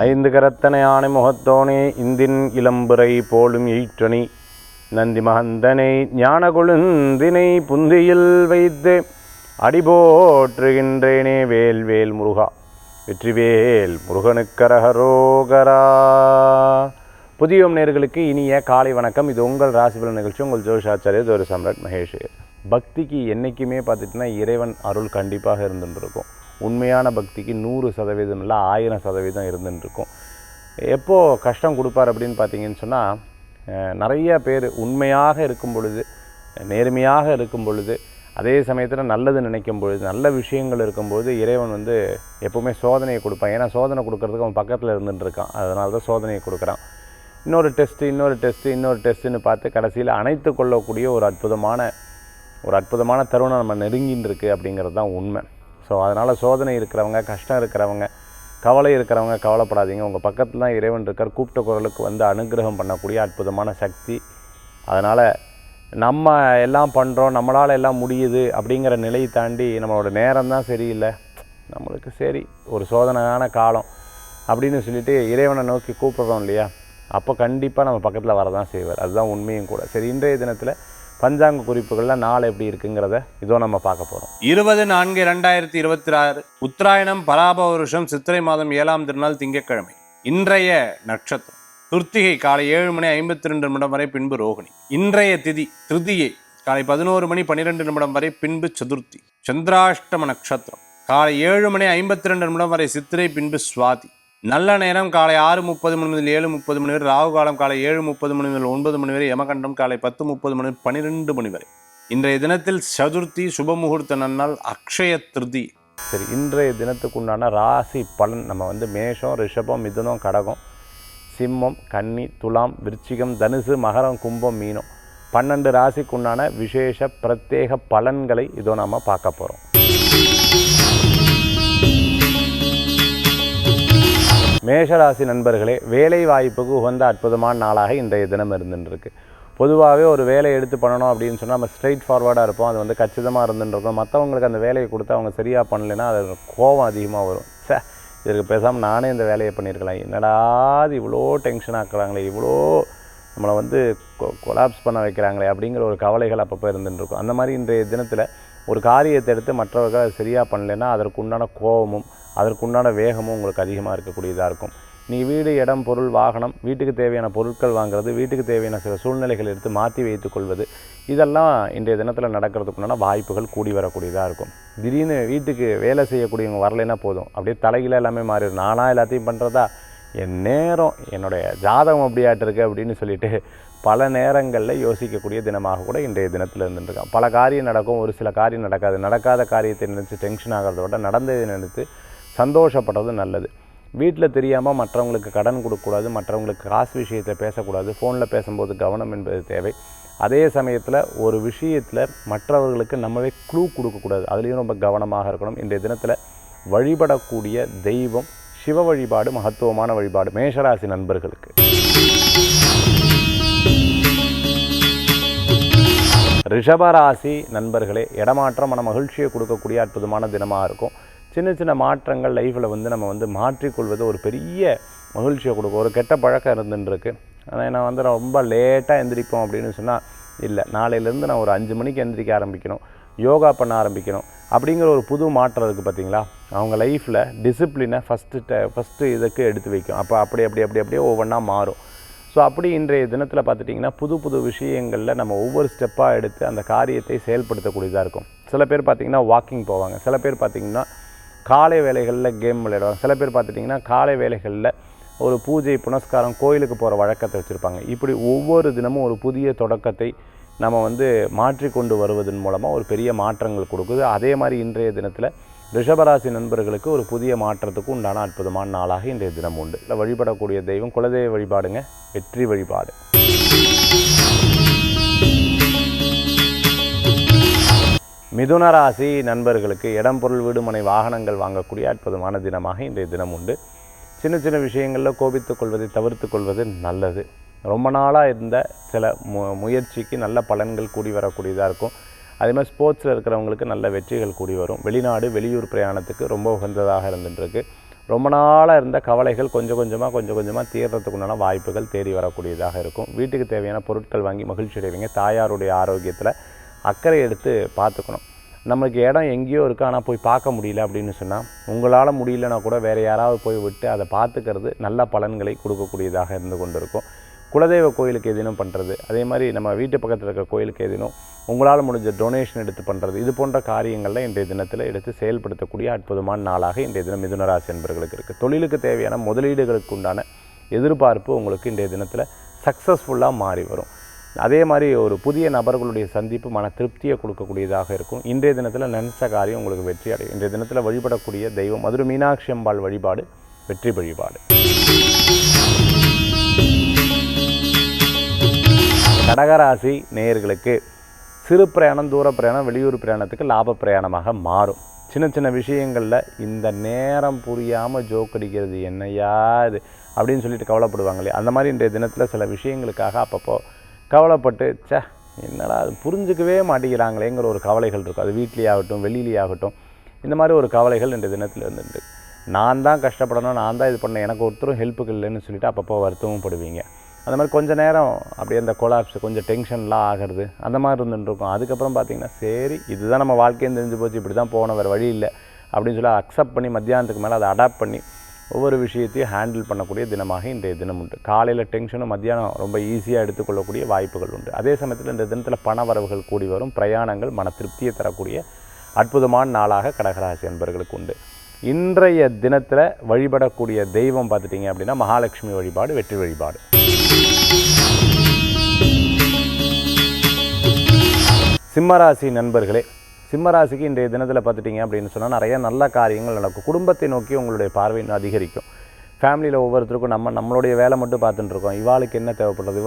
ஐந்து கரத்தனை ஆணை முகத்தோனே இந்தின் இளம்புரை போலும் ஈற்றணி நந்தி மகந்தனை ஞான கொழுந்தினை புந்தியில் வைத்து அடிபோற்றுகின்றேனே வேல் வேல் முருகா வெற்றிவேல் முருகனுக்கரகரோகரா. புதியோம் நேர்களுக்கு இனிய காலை வணக்கம். இது உங்கள் ராசிபலன் நிகழ்ச்சி. உங்கள் ஜோதிஷாச்சாரியர் ஜோதி சம்ராட் மகேஷ். பக்திக்கு என்றைக்குமே பார்த்துட்டிங்கன்னா இறைவன் அருள் கண்டிப்பாக இருந்துருக்கும். உண்மையான பக்திக்கு 100% இல்லை 1000% இருந்துருக்கும். எப்போது கஷ்டம் கொடுப்பார் அப்படின்னு பார்த்தீங்கன்னு சொன்னால், நிறைய பேர் உண்மையாக இருக்கும் பொழுது, நேர்மையாக இருக்கும் பொழுது, அதே சமயத்தில் நல்லது நினைக்கும் பொழுது, நல்ல விஷயங்கள் இருக்கும்பொழுது இறைவன் எப்போவுமே சோதனையை கொடுப்பான். ஏன்னா சோதனை கொடுக்கறதுக்கு அவன் பக்கத்தில் இருந்துட்டுருக்கான். அதனால தான் சோதனையை கொடுக்குறான். இன்னொரு டெஸ்ட்டுன்னு பார்த்து கடைசியில் அணைத்து கொள்ளக்கூடிய ஒரு அற்புதமான தருணம் நம்ம நெருங்கின்னு இருக்குது அப்படிங்கிறது தான் உண்மை. ஸோ அதனால் சோதனை இருக்கிறவங்க, கஷ்டம் இருக்கிறவங்க, கவலை இருக்கிறவங்க கவலைப்படாதீங்க. உங்கள் பக்கத்தில் தான் இறைவன் இருக்கார். கூப்பிட்ட குரலுக்கு அனுகிரகம் பண்ணக்கூடிய அற்புதமான சக்தி. அதனால் நம்ம எல்லாம் பண்ணுறோம், நம்மளால் எல்லாம் முடியுது அப்படிங்கிற நிலையை தாண்டி நம்மளோட நேரம் தான் சரியில்லை, நம்மளுக்கு சரி ஒரு சோதனையான காலம் அப்படின்னு சொல்லிட்டு இறைவனை நோக்கி கூப்பிட்றோம் இல்லையா, அப்போ கண்டிப்பாக நம்ம பக்கத்தில் வரதான் செய்வார். அதுதான் உண்மையும் கூட. சரி, இன்றைய தினத்தில் பஞ்சாங்க குறிப்புகளில் நாள் எப்படி இருக்குங்கிறத இதோ நம்ம பார்க்க போகிறோம். 20/4/2026 உத்தராயணம் பராப வருஷம் சித்திரை மாதம் 7ஆம் திருநாள் திங்கட்கிழமை. இன்றைய நட்சத்திரம் துர்த்திகை காலை 7:52 வரை, பின்பு ரோகிணி. இன்றைய திதி திருதியை காலை 11:12 வரை, பின்பு சதுர்த்தி. சந்திராஷ்டம நட்சத்திரம் காலை 7:52 வரை சித்திரை, பின்பு சுவாதி. நல்ல நேரம் காலை 6:30 முதல் 7:30 வரை, ராகு காலம் காலை 7:30 முதல் 9 வரை, யமகண்டம் காலை 10:30 முதல் 12 வரை. இன்றைய தினத்தில் சதுர்த்தி, சுபமுகூர்த்த நன்னாள், அக்ஷய திருதி. சரி, இன்றைய தினத்துக்கு உண்டான ராசி பலன் நம்ம மேஷம், ரிஷபம், மிதுனம், கடகம், சிம்மம், கன்னி, துலாம், விருச்சிகம், தனுசு, மகரம், கும்பம், மீனம் 12 ராசிக்கு உண்டான விசேஷ பிரத்யேக பலன்களை இதோ நாம் பார்க்க போகிறோம். மேஷராசி நண்பர்களே, வேலை வாய்ப்புக்கு உகந்த அற்புதமான நாளாக இன்றைய தினம் இருந்துருக்கு. பொதுவாகவே ஒரு வேலையை எடுத்து பண்ணணும் அப்படின்னு சொன்னால் நம்ம ஸ்ட்ரெயிட் ஃபார்வர்டாக இருப்போம். அது கச்சிதமாக இருந்துருக்கோம். மற்றவங்களுக்கு அந்த வேலையை கொடுத்து அவங்க சரியாக பண்ணலைன்னா அது கோபம் அதிகமாக வரும். இதற்கு பேசாமல் நானே இந்த வேலையை பண்ணியிருக்கலாம், என்னடா அது இவ்வளோ டென்ஷன் ஆக்குறாங்களே, இவ்வளோ நம்மளை கொலாப்ஸ் பண்ண வைக்கிறாங்களே அப்படிங்கிற ஒரு கவலைகள் அப்பப்போ இருந்துருக்கும். அந்த மாதிரி இன்றைய தினத்தில் ஒரு காரியத்தை எடுத்து மற்றவர்கள் அது சரியாக பண்ணலைன்னா அதற்குண்டான கோபமும் அதற்குண்டான வேகமும் உங்களுக்கு அதிகமாக இருக்கக்கூடியதாக இருக்கும். நீங்கள் வீடு, இடம், பொருள், வாகனம், வீட்டுக்கு தேவையான பொருட்கள் வாங்குறது, வீட்டுக்கு தேவையான சில சூழ்நிலைகள் எடுத்து மாற்றி வைத்துக்கொள்வது, இதெல்லாம் இன்றைய தினத்தில் நடக்கிறதுக்குண்டான வாய்ப்புகள் கூடி வரக்கூடியதாக இருக்கும். திடீர்னு வீட்டுக்கு வேலை செய்யக்கூடியவங்க வரலைன்னா போதும், அப்படியே தலைகீழ எல்லாமே மாறிடும். நானாக எல்லாத்தையும் பண்ணுறதா, என் நேரம், என்னுடைய ஜாதகம் அப்படியாட்டிருக்கு அப்படின்னு சொல்லிட்டு பல நேரங்களில் யோசிக்கக்கூடிய தினமாக கூட இன்றைய தினத்தில் இருந்துருக்கான். பல காரியம் நடக்கும், ஒரு சில காரியம் நடக்காது. நடக்காத காரியத்தை நினைத்து டென்ஷன் ஆகிறத விட நடந்ததை நினைத்து சந்தோஷப்படுறது நல்லது. வீட்டில் தெரியாமல் மற்றவங்களுக்கு கடன் கொடுக்கக்கூடாது, மற்றவங்களுக்கு காசு விஷயத்தை பேசக்கூடாது, ஃபோனில் பேசும்போது கவனம் என்பது தேவை. அதே சமயத்தில் ஒரு விஷயத்தில் மற்றவர்களுக்கு நம்மளே க்ளூ கொடுக்கக்கூடாது, அதுலேயும் ரொம்ப கவனமாக இருக்கணும். இன்றைய தினத்தில் வழிபடக்கூடிய தெய்வம் சிவ வழிபாடு மகத்துவமான வழிபாடு மேஷராசி நண்பர்களுக்கு. ரிஷபராசி நண்பர்களே, இடமாற்றம் மன மகிழ்ச்சியை கொடுக்கக்கூடிய அற்புதமான தினமாக இருக்கும். சின்ன சின்ன மாற்றங்கள் லைஃப்பில் நம்ம மாற்றிக்கொள்வது ஒரு பெரிய மகிழ்ச்சியை கொடுக்கும். ஒரு கெட்ட பழக்கம் இருந்துருக்கு, ஆனால் நான் ரொம்ப லேட்டாக எந்திரிப்போம் அப்படின்னு சொன்னால், இல்லை நாளையிலேருந்து நான் ஒரு 5 மணிக்கு எந்திரிக்க ஆரம்பிக்கணும், யோகா பண்ண ஆரம்பிக்கணும் அப்படிங்கிற ஒரு புது மாற்றம் இருக்குது பார்த்தீங்களா. அவங்க லைஃப்பில் டிசிப்ளினை ஃபஸ்ட்டு இதுக்கு எடுத்து வைக்கும். அப்போ அப்படியே ஒவ்வொன்றா மாறும். ஸோ அப்படி இன்றைய தினத்தில் பார்த்துட்டிங்கன்னா புது விஷயங்களில் நம்ம ஒவ்வொரு ஸ்டெப்பாக எடுத்து அந்த காரியத்தை செயல்படுத்தக்கூடியதாக இருக்கும். சில பேர் பார்த்திங்கன்னா வாக்கிங் போவாங்க, சில பேர் பார்த்திங்கன்னா காலை வேளைகளில் கேம் விளையாடுவாங்க, சில பேர் பார்த்துட்டிங்கன்னா காலை வேளைகளில் ஒரு பூஜை புனஸ்காரம் கோயிலுக்கு போகிற வழக்கத்தை வச்சுருப்பாங்க. இப்படி ஒவ்வொரு தினமும் ஒரு புதிய தொடக்கத்தை நம்ம மாற்றிக்கொண்டு வருவதன் மூலமாக ஒரு பெரிய மாற்றங்கள் கொடுக்குது. அதே மாதிரி இன்றைய தினத்தில் ரிஷபராசி நண்பர்களுக்கு ஒரு புதிய மாற்றத்துக்கு உண்டான அற்புதமான நாளாக இன்றைய தினம் உண்டு. இல்லை வழிபடக்கூடிய தெய்வம் குலதெய்வ வழிபாடுங்க, வெற்றி வழிபாடு. மிதுன ராசி நண்பர்களுக்கு இடம், பொருள், வீடு, மனை, வாகனங்கள் வாங்கக்கூடிய அற்புதமான தினமாக இன்றைய தினம் உண்டு. சின்ன சின்ன விஷயங்களில் கோபித்துக் கொள்வதை தவிர்த்து கொள்வது நல்லது. ரொம்ப நாளாக இருந்த சில முயற்சிக்கு நல்ல பலன்கள் கூடி வரக்கூடியதாக இருக்கும். அதே மாதிரி ஸ்போர்ட்ஸில் இருக்கிறவங்களுக்கு நல்ல வெற்றிகள் கூடி வரும். வெளிநாடு, வெளியூர் பிரயாணத்துக்கு ரொம்ப உகந்ததாக இருந்துட்டுருக்கு. ரொம்ப நாளாக இருந்த கவலைகள் கொஞ்சம் கொஞ்சமாக தீர்றதுக்கு உண்டான வாய்ப்புகள் தேடி வரக்கூடியதாக இருக்கும். வீட்டுக்கு தேவையான பொருட்கள் வாங்கி மகிழ்ச்சி அடைவீங்க. தாயாருடைய ஆரோக்கியத்தில் அக்கறை எடுத்து பார்த்துக்கணும். நம்மளுக்கு இடம் எங்கேயோ இருக்குது, ஆனால் போய் பார்க்க முடியல அப்படின்னு சொன்னால், உங்களால் முடியலன்னா கூட வேறு யாராவது போய் விட்டு அதை பார்த்துக்கிறது நல்ல பலன்களை கொடுக்கக்கூடியதாக இருந்து கொண்டு இருக்கும். குலதெய்வ கோயிலுக்கு எதினும் பண்ணுறது, அதே மாதிரி நம்ம வீட்டு பக்கத்தில் இருக்கிற கோயிலுக்கு எதினும் உங்களால் முடிஞ்ச டொனேஷன் எடுத்து பண்ணுறது, இது போன்ற காரியங்களில் இன்றைய தினத்தில் எடுத்து செயல்படுத்தக்கூடிய அற்புதமான நாளாக இன்றைய தினம் மிதுன ராசி என்பவர்களுக்கு இருக்குது. தொழிலுக்கு தேவையான முதலீடுகளுக்கு உண்டான எதிர்பார்ப்பு உங்களுக்கு இன்றைய தினத்தில் சக்ஸஸ்ஃபுல்லாக மாறி வரும். அதே மாதிரி ஒரு புதிய நபர்களுடைய சந்திப்பு மன திருப்தியை கொடுக்கக்கூடியதாக இருக்கும். இன்றைய தினத்தில் நினைச்ச காரியம் உங்களுக்கு வெற்றி அடையும். இன்றைய தினத்தில் வழிபடக்கூடிய தெய்வம் மதுரை மீனாட்சி அம்பாள் வழிபாடு வெற்றி வழிபாடு. கடகராசி நேயர்களுக்கு சிறு பிரயாணம், தூர பிரயாணம், வெளியூர் பிரயாணத்துக்கு லாப பிரயாணமாக மாறும். சின்ன விஷயங்களில் இந்த நேரம் புரியாமல் ஜோக் அடிக்கிறது என்னையா இது அப்படின்னு சொல்லிட்டு கவலைப்படுவாங்க இல்லையா, அந்த மாதிரி இன்றைய தினத்தில் சில விஷயங்களுக்காக அப்பப்போ கவலைப்பட்டு என்னடா அது புரிஞ்சிக்கவே மாட்டேங்கிறாங்களேங்கிற ஒரு கவலைகள் இருக்கும். அது வீட்லேயாகட்டும் வெளியிலேயாகட்டும், இந்த மாதிரி ஒரு கவலைகள் இன்றைய தினத்தில் இருந்துட்டு, நான் தான் கஷ்டப்படணும், நான் தான் இது பண்ணேன், எனக்கு ஒருத்தரும் ஹெல்ப்புக்கு இல்லைன்னு சொல்லிட்டு அப்பப்போ வருத்தமும் படுவீங்க. அந்த மாதிரி கொஞ்சம் நேரம் அப்படியே அந்த கொலாப்ஸ் கொஞ்சம் டென்ஷன்லாம் ஆகிறது அந்த மாதிரி இருந்துருக்கும். அதுக்கப்புறம் பார்த்திங்கன்னா சரி இதுதான் நம்ம வாழ்க்கையும் தெரிஞ்சு போச்சு, இப்படி தான் போகணும், வேறு வழி இல்லை அப்படின்னு சொல்லி அக்செப்ட் பண்ணி மத்தியானத்துக்கு மேலே அதை அடாப்ட் பண்ணி ஒவ்வொரு விஷயத்தையும் ஹேண்டில் பண்ணக்கூடிய தினமாக இன்றைய தினம் உண்டு. காலையில் டென்ஷனும் மத்தியானம் ரொம்ப ஈஸியாக எடுத்துக்கொள்ளக்கூடிய வாய்ப்புகள் உண்டு. அதே சமயத்தில் இந்த தினத்தில் பண வரவுகள் கூடி வரும். பிரயாணங்கள் மன திருப்தியை தரக்கூடிய அற்புதமான நாளாக கடகராசி என்பவர்களுக்கு உண்டு. இன்றைய தினத்தில் வழிபடக்கூடிய தெய்வம் பார்த்துட்டிங்க அப்படின்னா மகாலட்சுமி வழிபாடு வெற்றி வழிபாடு. சிம்மராசி நண்பர்களே, சிம்மராசிக்கு இன்றைய தினத்தில் பார்த்துட்டிங்க அப்படின்னு சொன்னால் நிறைய நல்ல காரியங்கள் நடக்கும். குடும்பத்தை நோக்கி உங்களுடைய பார்வை அதிகரிக்கும். ஃபேமிலியில் ஒவ்வொருத்தருக்கும் நம்மளுடைய வேலை மட்டும் பார்த்துட்டு இருக்கோம். இவாளுக்கு என்ன தேவைப்படுறது,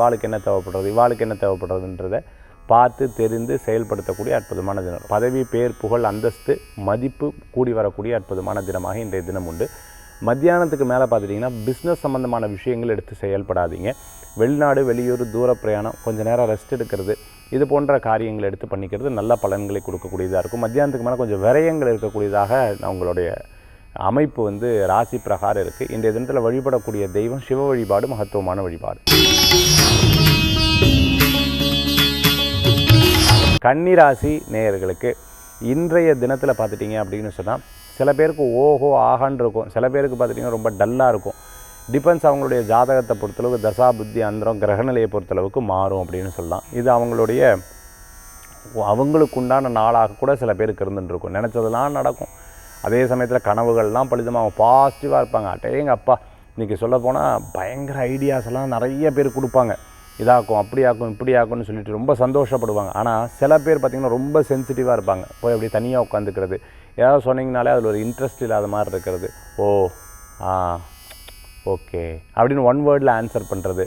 இவாளுக்கு என்ன தேவைப்படுறதுன்றதை பார்த்து தெரிந்து செயல்படுத்தக்கூடிய அற்புதமான தினம். பதவி, பேர், புகழ், அந்தஸ்து, மதிப்பு கூடி வரக்கூடிய அற்புதமான தினமாக இன்றைய தினம் உண்டு. மத்தியானத்துக்கு மேலே பார்த்துட்டிங்கன்னா பிஸ்னஸ் சம்மந்தமான விஷயங்கள் எடுத்து செயல்படாதீங்க. வெளிநாடு, வெளியூர், தூர பிரயாணம், கொஞ்சம் நேரம் ரெஸ்ட் எடுக்கிறது, இது போன்ற காரியங்கள் எடுத்து பண்ணிக்கிறது நல்ல பலன்களை கொடுக்கக்கூடியதாக இருக்கும். மத்தியானத்துக்கு மேலே கொஞ்சம் விரயங்கள் இருக்கக்கூடியதாக உங்களுடைய அமைப்பு ராசி பிரகாரம் இருக்குது. இன்றைய தினத்தில் வழிபடக்கூடிய தெய்வம் சிவ வழிபாடு மகத்துவமான வழிபாடு. கன்னிராசி நேயர்களுக்கு இன்றைய தினத்தில் பார்த்துட்டிங்க அப்படின்னு சொன்னால் சில பேருக்கு ஓஹோ ஆகான்னு இருக்கும், சில பேருக்கு பார்த்துட்டிங்கன்னா ரொம்ப டல்லாக இருக்கும். டிபெண்ட்ஸ் அவங்களுடைய ஜாதகத்தை பொறுத்தளவுக்கு தசா புத்தி அந்தரம் கிரகநிலையை பொறுத்தளவுக்கு மாறும் அப்படின்னு சொல்லலாம். இது அவங்களுக்கு உண்டான நாளாக கூட சில பேருக்கு இருந்துட்டுருக்கும். நினச்சதெல்லாம் நடக்கும். அதே சமயத்தில் கனவுகள்லாம் பலிதமாக பாசிட்டிவாக இருப்பாங்க. அட்டேங்க அப்பா இன்றைக்கி சொல்ல போனால் பயங்கர ஐடியாஸ் எல்லாம் நிறைய பேர் கொடுப்பாங்க. இதாக்கும், அப்படியாக்கும், இப்படியாக்கும்னு சொல்லிட்டு ரொம்ப சந்தோஷப்படுவாங்க. ஆனால் சில பேர் பார்த்திங்கன்னா ரொம்ப சென்சிட்டிவாக இருப்பாங்க. போய் அப்படி தனியாக உட்காந்துக்கிறது, ஏதாவது சொன்னீங்கனாலே அதில் ஒரு இன்ட்ரெஸ்ட் இல்லாத மாதிரி இருக்கிறது. ஓகே அப்படின்னு ஒன் வேர்டில் ஆன்சர் பண்ணுறது,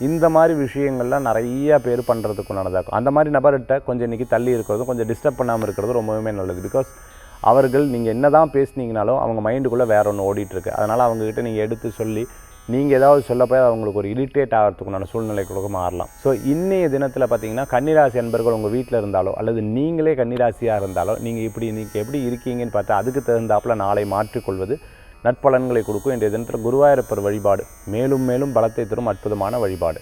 இந்த மாதிரி விஷயங்கள்லாம் நிறைய பேர் பண்ணுறதுக்குண்டானதாக இருக்கும். அந்த மாதிரி நபர்கிட்ட கொஞ்சம் இன்றைக்கி தள்ளி இருக்கிறதும் கொஞ்சம் டிஸ்டர்ப் பண்ணாமல் இருக்கிறது ரொம்பவுமே நல்லது. பிகாஸ் அவர்கள் நீங்கள் என்ன தான் பேசுனீங்கனாலும் அவங்க மைண்டுக்குள்ளே வேறு ஒன்று ஓடிட்டுருக்கு. அதனால் அவங்கக்கிட்ட நீங்கள் எடுத்து சொல்லி நீங்கள் ஏதாவது சொல்லப்போ அவங்களுக்கு ஒரு இரிட்டேட் ஆகிறதுக்குண்டான சூழ்நிலை கூட மாறலாம். ஸோ இன்றைய தினத்தில் பார்த்திங்கன்னா கன்னிராசி அன்பர்கள் உங்கள் வீட்டில் இருந்தாலோ அல்லது நீங்களே கன்னிராசியாக இருந்தாலோ நீங்கள் இன்றைக்கி எப்படி இருக்கீங்கன்னு பார்த்தா அதுக்கு தகுந்தாப்பில் நாளை மாற்றிக்கொள்வது நற்பலன்களை கொடுக்கும். இன்றைய தினத்தில் குருவாயூரப்பர் வழிபாடு மேலும் மேலும் பலத்தை தரும் அற்புதமான வழிபாடு.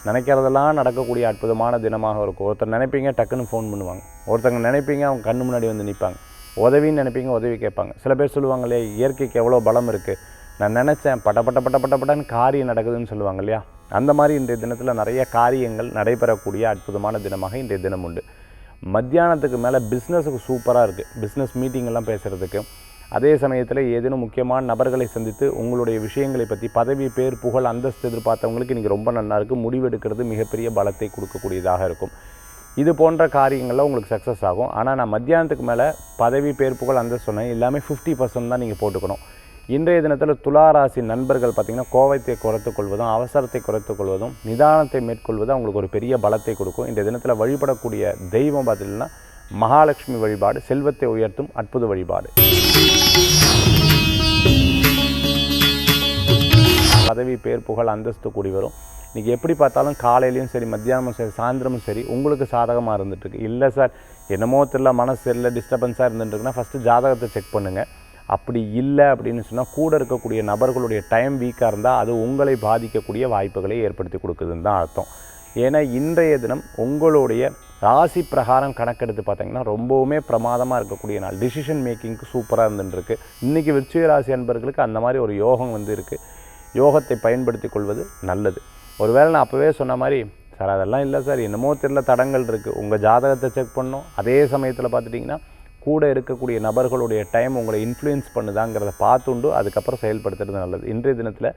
நினைக்கிறதெல்லாம் நடக்கக்கூடிய அற்புதமான தினமாக இருக்கும். ஒருத்தர் நினைப்பீங்க டக்குன்னு ஃபோன் பண்ணுவாங்க, ஒருத்தங்க நினைப்பீங்க அவங்க கண்ணு முன்னாடி வந்து நிற்பாங்க, உதவின்னு நினைப்பீங்க உதவி கேட்பாங்க. சில பேர் சொல்லுவாங்க இல்லையா இயற்கைக்கு எவ்வளோ பலம் இருக்குது, நான் நினச்சேன் பட்டன்னு காரியம் நடக்குதுன்னு சொல்லுவாங்க இல்லையா, அந்த மாதிரி இன்றைய தினத்தில் நிறைய காரியங்கள் நடைபெறக்கூடிய அற்புதமான தினமாக இன்றைய தினம் உண்டு. மத்தியானத்துக்கு மேலே பிஸ்னஸுக்கு சூப்பராக இருக்குது. பிஸ்னஸ் மீட்டிங்கெல்லாம் பேசுகிறதுக்கு, அதே சமயத்தில் ஏதேனும் முக்கியமான நபர்களை சந்தித்து உங்களுடைய விஷயங்களை பற்றி பதவி, பேர், புகழ், அந்தஸ்து எதிர்பார்த்தவங்களுக்கு இன்றைக்கி ரொம்ப நல்லா இருக்குது. முடிவெடுக்கிறது மிகப்பெரிய பலத்தை கொடுக்கக்கூடியதாக இருக்கும். இது போன்ற காரியங்களில் உங்களுக்கு சக்ஸஸ் ஆகும். ஆனால் நான் மத்தியானத்துக்கு மேலே பதவி, பேர், புகழ், அந்தஸ்து சொன்னேன் எல்லாமே 50% தான் நீங்கள் போட்டுக்கணும். இன்றைய தினத்தில் துளாராசி நண்பர்கள் பார்த்திங்கன்னா கோபத்தை குறைத்துக் கொள்வதும் அவசரத்தை குறைத்துக் கொள்வதும் நிதானத்தை மேற்கொள்வதும் அவங்களுக்கு ஒரு பெரிய பலத்தை கொடுக்கும். இன்றைய தினத்தில் வழிபடக்கூடிய தெய்வம் பார்த்திங்கன்னா மகாலட்சுமி வழிபாடு செல்வத்தை உயர்த்தும் அற்புத வழிபாடு. பதவி, பேர், புகழ், அந்தஸ்து கூடி வரும். இன்றைக்கி எப்படி பார்த்தாலும் காலையிலையும் சரி, மத்தியானமும் சரி, சாயந்தரமும் சரி உங்களுக்கு சாதகமாக இருந்துகிட்ருக்கு. இல்லை சார் என்னமோ தெரியல, மனசு சரியில்லை, டிஸ்டர்பன்ஸாக இருந்துட்டுருக்குன்னா ஃபஸ்ட்டு ஜாதகத்தை செக் பண்ணுங்கள். அப்படி இல்லை அப்படின்னு சொன்னால் கூட இருக்கக்கூடிய நபர்களுடைய டைம் வீக்காக இருந்தால் அது உங்களை பாதிக்கக்கூடிய வாய்ப்புகளை ஏற்படுத்தி கொடுக்குதுன்னு தான் அர்த்தம். ஏன்னா இன்றைய தினம் உங்களுடைய ராசி பிரகாரம் கணக்கெடுத்து பார்த்தீங்கன்னா ரொம்பவுமே பிரமாதமாக இருக்கக்கூடிய நாள். டிசிஷன் மேக்கிங்க்கு சூப்பராக இருந்துருக்கு. இன்றைக்கி விருச்சிக ராசி அன்பர்களுக்கு அந்த மாதிரி ஒரு யோகம் வந்து இருக்குது. யோகத்தை பயன்படுத்தி கொள்வது நல்லது. ஒருவேளை நான் அப்போவே சொன்ன மாதிரி சார் அதெல்லாம் இல்லை சார் என்னமோ தெரியல தடங்கள் இருக்குது, உங்கள் ஜாதகத்தை செக் பண்ணணும். அதே சமயத்தில் பார்த்துட்டிங்கன்னா கூட இருக்கக்கூடிய நபர்களுடைய டைம் உங்களை இன்ஃப்ளூயன்ஸ் பண்ணுதாங்கிறத பார்த்துண்டு அதுக்கப்புறம் செயல்படுத்துறது நல்லது. இன்றைய தினத்தில்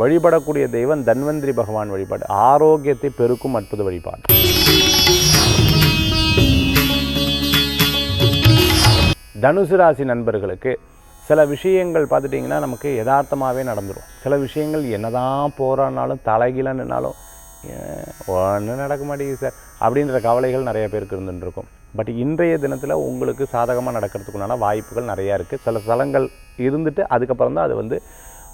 வழிபடக்கூடிய தெய்வம் தன்வந்திரி பகவான் வழிபாடு, ஆரோக்கியத்தை பெருக்கும் அற்புத வழிபாடு. தனுசு ராசி நண்பர்களுக்கு சில விஷயங்கள் பார்த்துட்டிங்கன்னா நமக்கு யதார்த்தமாகவே நடந்துடும். சில விஷயங்கள் என்னதான் போராடினாலும் தலைகீழன்னாலும் ஒன்றும் நடக்க மாட்டேங்குது சார் அப்படின்ற கவலைகள் நிறைய பேருக்கு இருந்துருக்கும். பட் இன்றைய தினத்தில் உங்களுக்கு சாதகமாக நடக்கிறதுக்குண்டான வாய்ப்புகள் நிறையா இருக்குது. சில ஸ்தலங்கள் இருந்துட்டு அதுக்கப்புறம் தான் அது வந்து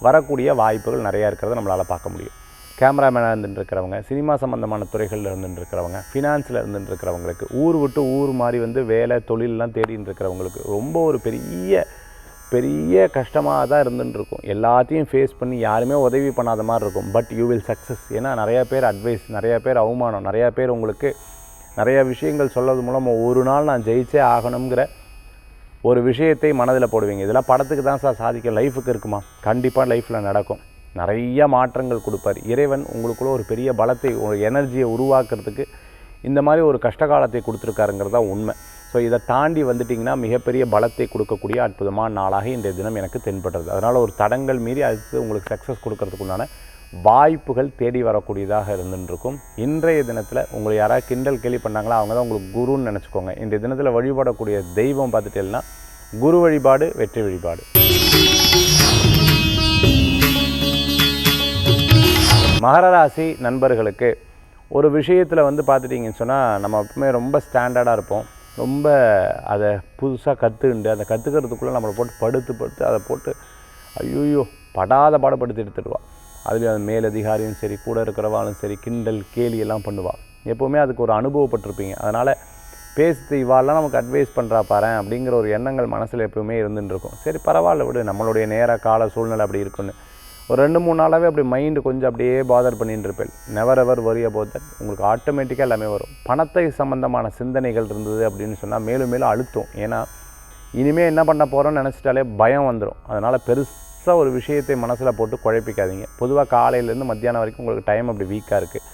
வரக்கூடிய வாய்ப்புகள் நிறையா இருக்கிறத நம்மளால் பார்க்க முடியும். கேமராமேனாக இருந்துட்டுருக்கிறவங்க, சினிமா சம்மந்தமான துறைகளில் இருந்துட்டுருக்கிறவங்க, ஃபினான்ஸில் இருந்துட்டுருக்கிறவங்களுக்கு, ஊர் விட்டு ஊர் மாதிரி வந்து வேலை தொழிலெலாம் தேடின்னு இருக்கிறவங்களுக்கு ரொம்ப ஒரு பெரிய கஷ்டமாக தான் இருந்துட்டுருக்கும். எல்லாத்தையும் ஃபேஸ் பண்ணி யாருமே உதவி பண்ணாத மாதிரி இருக்கும். But you will success. ஏன்னா நிறையா பேர் அட்வைஸ், நிறையா பேர் அவமானம், நிறையா பேர் உங்களுக்கு நிறையா விஷயங்கள் சொல்கிறது மூலம் ஒரு நாள் நான் ஜெயிச்சே ஆகணுங்கிற ஒரு விஷயத்தை மனதில் போடுவீங்க. இதெல்லாம் படத்துக்கு தான் சார் சாதிக்க, லைஃபுக்கு இருக்குமா? கண்டிப்பாக லைஃப்பில் நடக்கும். நிறைய மாற்றங்கள் கொடுப்பார் இறைவன். உங்களுக்குள்ள ஒரு பெரிய பலத்தை, ஒரு எனர்ஜியை உருவாக்குறதுக்கு இந்த மாதிரி ஒரு கஷ்டகாலத்தை கொடுத்துருக்காருங்கிறது தான் உண்மை. ஸோ இதை தாண்டி வந்துட்டிங்கன்னா மிகப்பெரிய பலத்தை கொடுக்கக்கூடிய அற்புதமான நாளாக இன்றைய தினம் எனக்கு தென்படுறது. அதனால் ஒரு தடங்கள் மீறி அடுத்து உங்களுக்கு சக்ஸஸ் கொடுக்கறதுக்குண்டான வாய்ப்புகள் தேடி வரக்கூடியதாக இருந்துருக்கும். இன்றைய தினத்தில் உங்களை யாராவது கிண்டல் கேலி பண்ணாங்களா அவங்க தான் உங்களுக்கு குருன்னு நினச்சிக்கோங்க. இன்றைய தினத்தில் வழிபடக்கூடிய தெய்வம் பார்த்துட்டேன்னா குரு வழிபாடு, வெற்றி வழிபாடு. மகர ராசி நண்பர்களுக்கு ஒரு விஷயத்தில் வந்து பார்த்துட்டிங்கன்னு சொன்னால் நம்ம எப்பவுமே ரொம்ப ஸ்டாண்டர்டாக இருப்போம். ரொம்ப அதை புதுசாக கற்றுக்கிண்டு அதை கற்றுக்கிறதுக்குள்ளே நம்மளை போட்டு படுத்து அதை போட்டு ஐயோ படாத பாடப்படுத்தி எடுத்துடுவாள். அதுலேயும் அது மேலதிகாரியும் சரி, கூட இருக்கிறவாலும் சரி, கிண்டல் கேலி எல்லாம் பண்ணுவாள். எப்போவுமே அதுக்கு ஒரு அனுபவப்பட்டிருப்பீங்க. அதனால் பேசி இவாளெலாம் நமக்கு அட்வைஸ் பண்ணுறா பாரு அப்படிங்கிற ஒரு எண்ணங்கள் மனசில் எப்போவுமே இருந்துட்டுருக்கும். சரி பரவாயில்ல விடு, நம்மளுடைய நேர கால சூழ்நிலை அப்படி இருக்குன்னு ஒரு 2-3 நாளாகவே அப்படி மைண்டு கொஞ்சம் அப்படியே பாதர் பண்ணிட்டு இருப்பேன். Never ever worry about that. உங்களுக்கு ஆட்டோமேட்டிக்காக எல்லாமே வரும். பணத்தை சம்மந்தமான சிந்தனைகள் இருந்தது அப்படின்னு சொன்னால் மேலும் மேலும் அழுத்தும். ஏன்னா இனிமேல் என்ன பண்ண போகிறோன்னு நினச்சிட்டாலே பயம் வந்துடும். அதனால் பெருசாக ஒரு விஷயத்தை மனசில் போட்டு குழப்பிக்காதீங்க. பொதுவாக காலையிலேருந்து மத்தியானம் வரைக்கும் உங்களுக்கு டைம் அப்படி வீக்காக இருக்குது.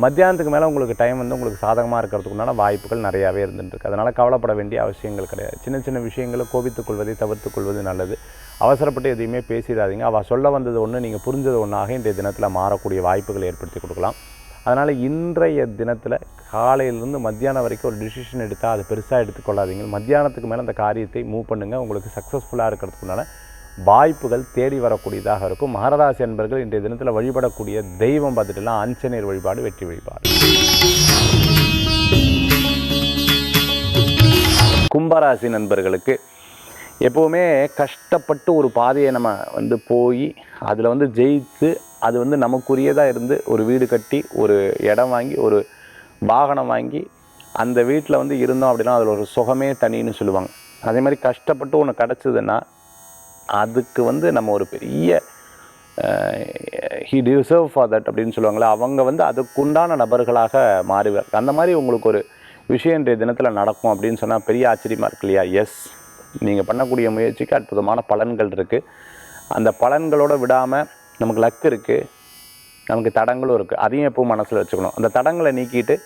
மத்தியானத்துக்கு மேலே உங்களுக்கு டைம் வந்து உங்களுக்கு சாதகமாக இருக்கிறதுக்குண்டான வாய்ப்புகள் நிறையாவே இருந்துருக்கு. அதனால் கவலைப்பட வேண்டிய அவசியங்கள் கிடையாது. சின்ன சின்ன விஷயங்களை கோபித்துக் கொள்வதை தவிர்த்து கொள்வது நல்லது. அவசரப்பட்டு எதையுமே பேசிடாதீங்க. அவள் சொல்ல வந்தது ஒன்று, நீங்கள் புரிஞ்சது ஒன்றாக இன்றைய தினத்தில் மாறக்கூடிய வாய்ப்புகள் ஏற்படுத்தி கொடுக்கலாம். அதனால் இன்றைய தினத்தில் காலையிலேருந்து மத்தியானம் வரைக்கும் ஒரு டிசிஷன் எடுத்தால் அது பெருசாக எடுத்துக்கொள்ளாதீங்க. மத்தியானத்துக்கு மேலே அந்த காரியத்தை மூவ் பண்ணுங்கள். உங்களுக்கு சக்ஸஸ்ஃபுல்லாக இருக்கிறதுக்குண்டான வாய்ப்புகள் தேடி வரக்கூடியதாக இருக்கும். மகராசி என்பர்கள் இன்றைய தினத்தில் வழிபடக்கூடிய தெய்வம் பார்த்துட்டுலாம் ஆஞ்சநேயர் வழிபாடு, வெற்றி வழிபாடு. கும்பராசி நண்பர்களுக்கு எப்போவுமே கஷ்டப்பட்டு ஒரு பாதையை நம்ம வந்து போய் அதில் வந்து ஜெயித்து அது வந்து நமக்குரியதாக இருந்து ஒரு வீடு கட்டி ஒரு இடம் வாங்கி ஒரு வாகனம் வாங்கி அந்த வீட்டில் வந்து இருந்தோம் அப்படின்னா அதில் ஒரு சுகமே தனின்னு சொல்லுவாங்க. அதே மாதிரி கஷ்டப்பட்டு ஒன்று கிடச்சிதுன்னா அதுக்கு வந்து நம்ம ஒரு பெரிய ஹி டிசர்வ் ஃபார் தட் அப்படின்னு சொல்லுவாங்களே, அவங்க வந்து அதுக்குண்டான நபர்களாக மாறுவார். அந்த மாதிரி உங்களுக்கு ஒரு விஷயம் இன்றைய தினத்தில் நடக்கும் அப்படின்னு சொன்னால் பெரிய ஆச்சரியமாக இருக்கு இல்லையா? எஸ், நீங்கள் பண்ணக்கூடிய முயற்சிக்கு அற்புதமான பலன்கள் இருக்குது. அந்த பலன்களோடு விடாமல் நமக்கு லக் இருக்குது, நமக்கு தடங்களும் இருக்குது. அதையும் எப்பவும் மனசில் வச்சுக்கணும். அந்த தடங்களை நீக்கிட்டு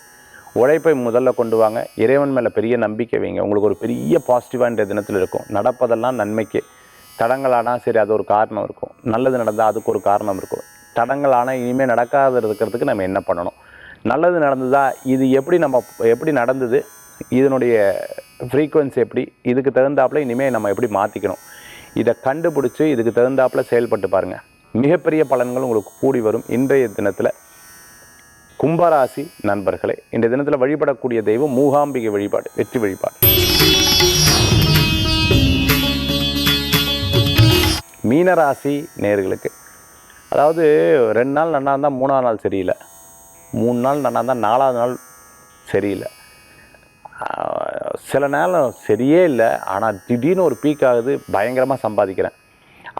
உழைப்பை முதல்ல கொண்டு வாங்க. இறைவன் மேலே பெரிய நம்பிக்கை வைங்க. உங்களுக்கு ஒரு பெரிய பாசிட்டிவாக இன்றைய தினத்தில் இருக்கும். நடப்பதெல்லாம் நன்மைக்கு. தடங்களானால் சரி அது ஒரு காரணம் இருக்கும், நல்லது நடந்தால் அதுக்கு ஒரு காரணம் இருக்கும். தடங்களானால் இனிமேல் நடக்காத இருக்கிறதுக்கு நம்ம என்ன பண்ணணும், நல்லது நடந்ததா இது எப்படி நடந்தது, இதனுடைய ஃப்ரீக்குவன்சி எப்படி, இதுக்கு தகுந்தாப்பில் இனிமேல் நம்ம எப்படி மாற்றிக்கணும், இதை கண்டுபிடிச்சி இதுக்கு தகுந்தாப்பில் செயல்பட்டு பாருங்கள். மிகப்பெரிய பலன்கள் உங்களுக்கு கூடி வரும். இன்றைய தினத்தில் கும்பராசி நண்பர்களே, இன்றைய தினத்தில் வழிபடக்கூடிய தெய்வம் மூகாம்பிகை வழிபாடு, வெற்றி வழிபாடு. மீனராசி நேயர்களுக்கு அதாவது 2 நாள் நல்லா இருந்தால் 3ஆம் நாள் சரியில்லை, 3 நாள் நல்லா இருந்தால் 4ஆவது நாள் சரியில்லை. சில நேரம் சரியே இல்லை, ஆனால் திடீர்னு ஒரு பீக் ஆகுது, பயங்கரமாக சம்பாதிக்கிறேன்.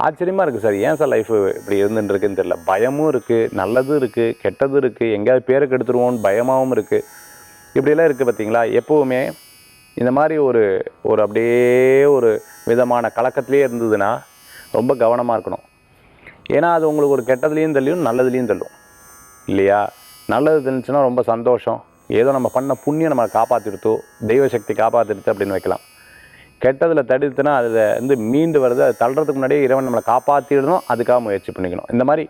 ஆச்சரியமாக இருக்குது சார், ஏன் சார் லைஃபு இப்படி இருந்துட்டுருக்குன்னு தெரியல. பயமும் இருக்குது, நல்லதும் இருக்குது, கெட்டதும் இருக்குது, எங்கேயாவது பேரை கெடுத்துருவோன்னு பயமாகவும் இருக்குது. இப்படியெல்லாம் இருக்குது பார்த்தீங்களா. எப்போவுமே இந்த மாதிரி ஒரு அப்படியே ஒரு விதமான கலக்கத்திலே இருந்ததுன்னா ரொம்ப கவனமாக இருக்கணும். ஏன்னா அது உங்களுக்கு ஒரு கெட்டதுலேயும் தள்ளியும் நல்லதுலேயும் தள்ளும் இல்லையா. நல்லது தெரிஞ்சுன்னா ரொம்ப சந்தோஷம், ஏதோ நம்ம பண்ண புண்ணியம் நம்மளை காப்பாற்றிடுத்தோ, தெய்வ சக்தி காப்பாற்றிடுத்து அப்படின்னு வைக்கலாம். கெட்டதில் தடுத்துனா அதில் மீண்டு வருது, அது தள்ளுறதுக்கு முன்னாடியே இறைவன் நம்மளை காப்பாற்றிடணும், அதுக்காக முயற்சி பண்ணிக்கணும். இந்த மாதிரி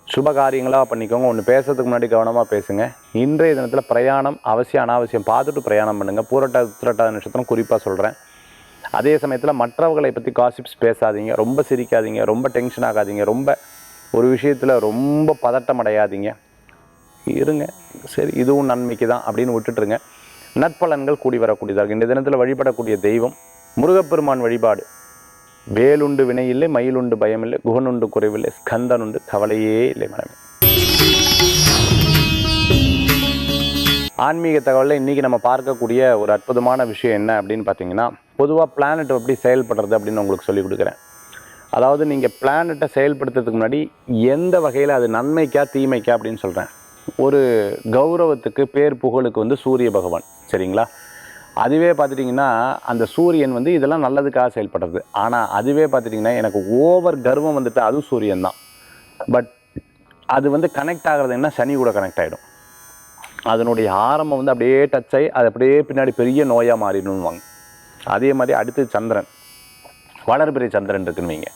சுப காரியங்களாக பண்ணிக்கோங்க. ஒன்று பேசுறதுக்கு முன்னாடி கவனமாக பேசுங்க. இன்றைய தினத்தில் பிரயாணம் அவசியம் அனாவசியம் பார்த்துட்டு பிரயாணம் பண்ணுங்கள். பூரட்டாதி உத்திரட்டாதி நட்சத்திரம் குறிப்பாக சொல்கிறேன். அதே சமயத்தில் மற்றவர்களை பற்றி காசிப்ஸ் பேசாதீங்க, ரொம்ப சிரிக்காதீங்க, ரொம்ப டென்ஷன் ஆகாதீங்க, ரொம்ப ஒரு விஷயத்தில் ரொம்ப பதட்டம் அடையாதீங்க, இருங்க. சரி, இதுவும் நன்மைக்கு தான் அப்படின்னு விட்டுட்டுருங்க. நற்பலன்கள் கூடி வரக்கூடியதாக. இந்த தினத்தில் வழிபடக்கூடிய தெய்வம் முருகப்பெருமான் வழிபாடு. வேலுண்டு வினையில்லை, மயிலுண்டு பயமில்லை, குகனுண்டு குறைவில்லை, ஸ்கந்தனுண்டு கவலையே இல்லை மனமே. ஆன்மீக தகவலில் இன்றைக்கி நம்ம பார்க்கக்கூடிய ஒரு அற்புதமான விஷயம் என்ன அப்படின்னு பார்த்தீங்கன்னா, பொதுவாக பிளானட் எப்படி செயல்படுறது அப்படின்னு உங்களுக்கு சொல்லிக் கொடுக்குறேன். அதாவது நீங்கள் பிளானட்டை செயல்படுத்துறதுக்கு முன்னாடி எந்த வகையில் அது நன்மைக்கா தீமைக்கா அப்படின்னு சொல்கிறேன். ஒரு கௌரவத்துக்கு பேர் புகழுக்கு சூரிய பகவான், சரிங்களா. அதுவே பார்த்துட்டிங்கன்னா அந்த சூரியன் இதெல்லாம் நல்லதுக்காக செயல்படுறது. ஆனால் அதுவே பார்த்துட்டிங்கன்னா எனக்கு ஓவர் கர்வம் அதுவும் சூரியன் தான். பட் அது கனெக்ட் ஆகிறது என்ன, சனி கூட கனெக்ட் ஆகிடும். அதனுடைய ஆரம்பம் அப்படியே டச் ஆகி அது அப்படியே பின்னாடி பெரிய நோயாக மாறிடணுவாங்க. அதே மாதிரி அடுத்து சந்திரன், வளர்பிறை சந்திரன் இருக்குன்னு வைங்க.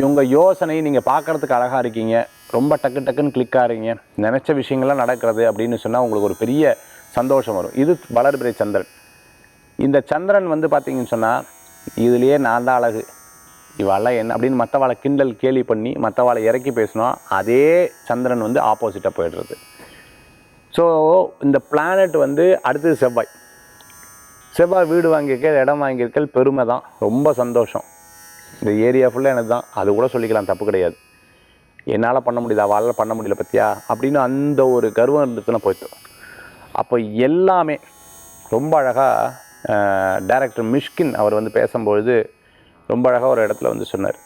இவங்க யோசனை நீங்கள் பார்க்குறதுக்கு அழகாக இருக்கீங்க, ரொம்ப டக்குன்னு கிளிக் ஆகிறீங்க, நினச்ச விஷயங்கள்லாம் நடக்கிறது அப்படின்னு சொன்னால் உங்களுக்கு ஒரு பெரிய சந்தோஷம் வரும். இது வளர்பிறை சந்திரன். இந்த சந்திரன் பார்த்தீங்கன்னு சொன்னால் இதுலேயே நான் தான் அழகு, இவாளெல்லாம் என்ன அப்படின்னு மற்றவாளை கிண்டல் கேலி பண்ணி மற்றவாளை இறக்கி பேசினா அதே சந்திரன் ஆப்போசிட்டாக போயிடுறது. ஸோ இந்த பிளானட் அடுத்தது செவ்வாய் வீடு வாங்கியிருக்க, இடம் வாங்கியிருக்க, பெருமை தான், ரொம்ப சந்தோஷம். இந்த ஏரியா ஃபுல்லாக எனக்கு தான், அது கூட சொல்லிக்கலாம், தப்பு கிடையாது. என்னால் பண்ண முடியுது, அவளால் பண்ண முடியல பற்றியா அப்படின்னு அந்த ஒரு கர்வம் இருந்துச்சுன்னா போய்ட்டு. அப்போ எல்லாமே ரொம்ப அழகாக டைரக்டர் மிஷ்கின் அவர் பேசும்பொழுது ரொம்ப அழகாக ஒரு இடத்துல சொன்னார்,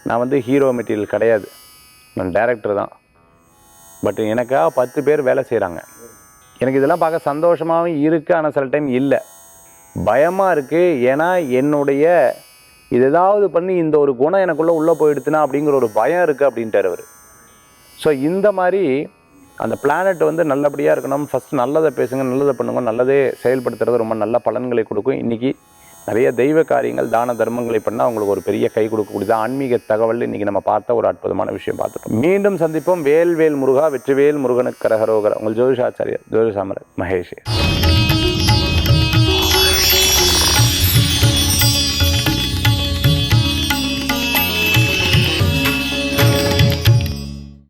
நான் ஹீரோ மெட்டீரியல் கிடையாது, நான் டைரக்டர் தான், பட் எனக்காக 10 பேர் வேலை செய்கிறாங்க. எனக்கு இதெல்லாம் பார்க்க சந்தோஷமாகவும் இருக்குது, ஆனால் சில டைம் இல்லை, பயமாக இருக்குது. ஏன்னா என்னுடைய இது ஏதாவது பண்ணி இந்த ஒரு குணம் எனக்குள்ளே உள்ளே போயிடுச்சுன்னா அப்படிங்கிற ஒரு பயம் இருக்குது அப்படின்ட்டார் அவர். ஸோ இந்த மாதிரி அந்த பிளானட் நல்லபடியாக இருக்கணும். ஃபஸ்ட்டு நல்லதை பேசுங்க, நல்லதை பண்ணுங்க, நல்லதே செயல்படுத்துறது ரொம்ப நல்ல பலன்களை கொடுக்கும். இன்றைக்கி நிறைய தெய்வ காரியங்கள் தான தர்மங்களை பண்ணால் அவங்களுக்கு ஒரு பெரிய கை கொடுக்கக்கூடியது ஆன்மீக தகவல். இன்றைக்கி நம்ம பார்த்த ஒரு அற்புதமான விஷயம் பார்த்துட்டோம். மீண்டும் சந்திப்போம். வேல் முருகா, வெற்றிவேல் முருகனுக்கு கரகரோகர். உங்கள் ஜோதிஷாச்சாரியர் ஜோதிஷாமர் மகேஷ்.